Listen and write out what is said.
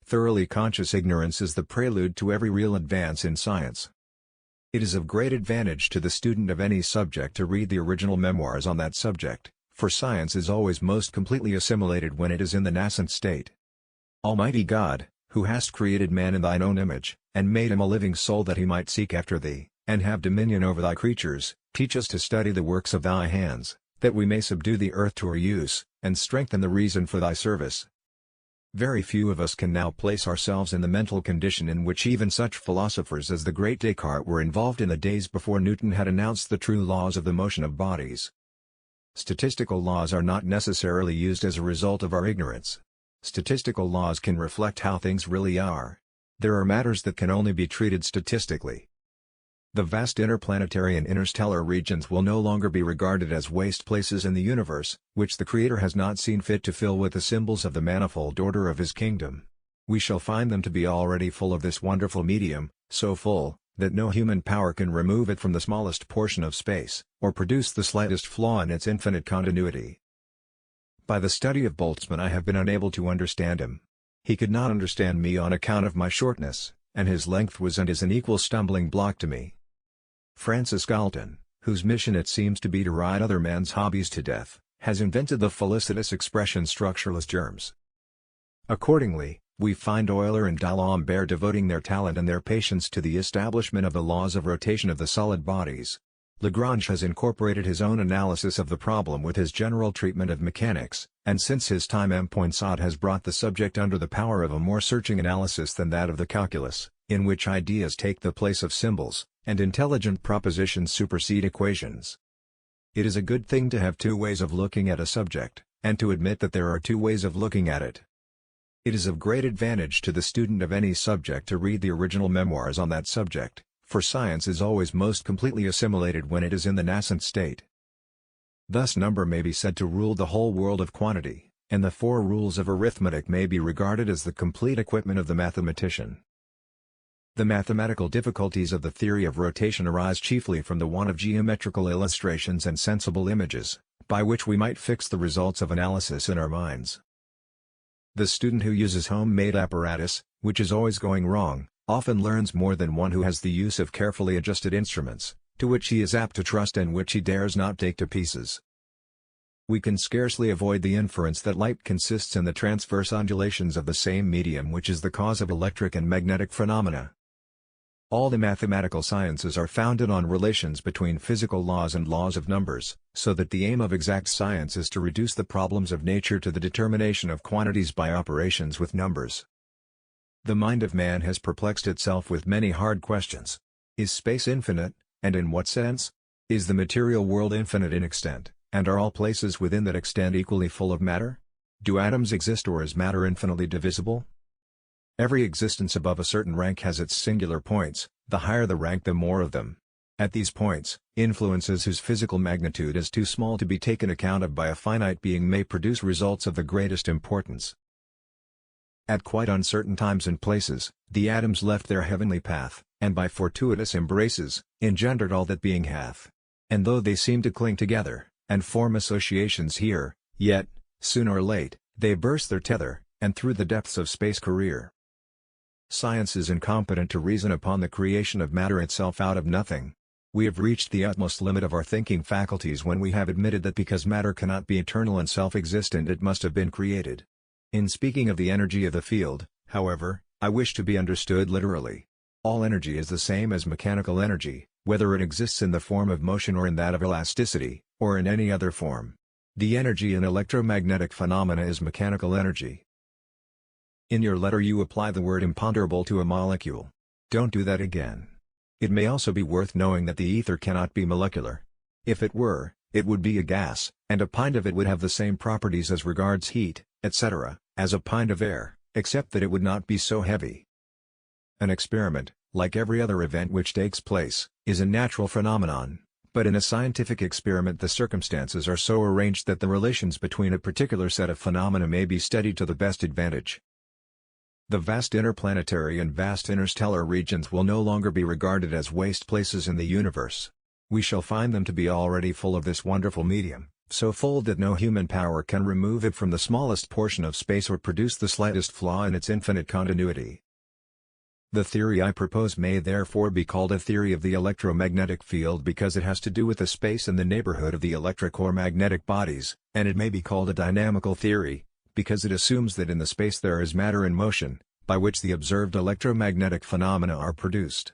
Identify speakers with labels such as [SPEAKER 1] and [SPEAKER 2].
[SPEAKER 1] Thoroughly conscious ignorance is the prelude to every real advance in science. It is of great advantage to the student of any subject to read the original memoirs on that subject, for science is always most completely assimilated when it is in the nascent state. Almighty God, who hast created man in thine own image, and made him a living soul that he might seek after thee, and have dominion over thy creatures, teach us to study the works of thy hands, that we may subdue the earth to our use, and strengthen the reason for thy service. Very few of us can now place ourselves in the mental condition in which even such philosophers as the great Descartes were involved in the days before Newton had announced the true laws of the motion of bodies. Statistical laws are not necessarily used as a result of our ignorance. Statistical laws can reflect how things really are. There are matters that can only be treated statistically. The vast interplanetary and interstellar regions will no longer be regarded as waste places in the universe, which the Creator has not seen fit to fill with the symbols of the manifold order of His kingdom. We shall find them to be already full of this wonderful medium, so full, that no human power can remove it from the smallest portion of space, or produce the slightest flaw in its infinite continuity. By the study of Boltzmann I have been unable to understand him. He could not understand me on account of my shortness, and his length was and is an equal stumbling block to me. Francis Galton, whose mission it seems to be to ride other men's hobbies to death, has invented the felicitous expression structureless germs. Accordingly, we find Euler and D'Alembert devoting their talent and their patience to the establishment of the laws of rotation of the solid bodies. Lagrange has incorporated his own analysis of the problem with his general treatment of mechanics, and since his time M. Poinsot has brought the subject under the power of a more searching analysis than that of the calculus, in which ideas take the place of symbols, and intelligent propositions supersede equations. It is a good thing to have two ways of looking at a subject, and to admit that there are two ways of looking at it. It is of great advantage to the student of any subject to read the original memoirs on that subject, for science is always most completely assimilated when it is in the nascent state. Thus number may be said to rule the whole world of quantity, and the four rules of arithmetic may be regarded as the complete equipment of the mathematician. The mathematical difficulties of the theory of rotation arise chiefly from the want of geometrical illustrations and sensible images, by which we might fix the results of analysis in our minds. The student who uses home-made apparatus, which is always going wrong, often learns more than one who has the use of carefully adjusted instruments, to which he is apt to trust and which he dares not take to pieces. We can scarcely avoid the inference that light consists in the transverse undulations of the same medium which is the cause of electric and magnetic phenomena. All the mathematical sciences are founded on relations between physical laws and laws of numbers, so that the aim of exact science is to reduce the problems of nature to the determination of quantities by operations with numbers. The mind of man has perplexed itself with many hard questions. Is space infinite, and in what sense? Is the material world infinite in extent, and are all places within that extent equally full of matter? Do atoms exist, or is matter infinitely divisible? Every existence above a certain rank has its singular points, the higher the rank the more of them. At these points, influences whose physical magnitude is too small to be taken account of by a finite being may produce results of the greatest importance. At quite uncertain times and places, the atoms left their heavenly path, and by fortuitous embraces, engendered all that being hath. And though they seem to cling together, and form associations here, yet, soon or late, they burst their tether, and through the depths of space career. Science is incompetent to reason upon the creation of matter itself out of nothing. We have reached the utmost limit of our thinking faculties when we have admitted that because matter cannot be eternal and self-existent it must have been created. In speaking of the energy of the field, however, I wish to be understood literally. All energy is the same as mechanical energy, whether it exists in the form of motion or in that of elasticity, or in any other form. The energy in electromagnetic phenomena is mechanical energy. In your letter you apply the word imponderable to a molecule. Don't do that again. It may also be worth knowing that the ether cannot be molecular. If it were, it would be a gas, and a pint of it would have the same properties as regards heat, etc., as a pint of air, except that it would not be so heavy. An experiment, like every other event which takes place, is a natural phenomenon, but in a scientific experiment the circumstances are so arranged that the relations between a particular set of phenomena may be studied to the best advantage. The vast interplanetary and vast interstellar regions will no longer be regarded as waste places in the universe. We shall find them to be already full of this wonderful medium, so full that no human power can remove it from the smallest portion of space or produce the slightest flaw in its infinite continuity. The theory I propose may therefore be called a theory of the electromagnetic field because it has to do with the space in the neighborhood of the electric or magnetic bodies, and it may be called a dynamical theory, because it assumes that in the space there is matter in motion, by which the observed electromagnetic phenomena are produced.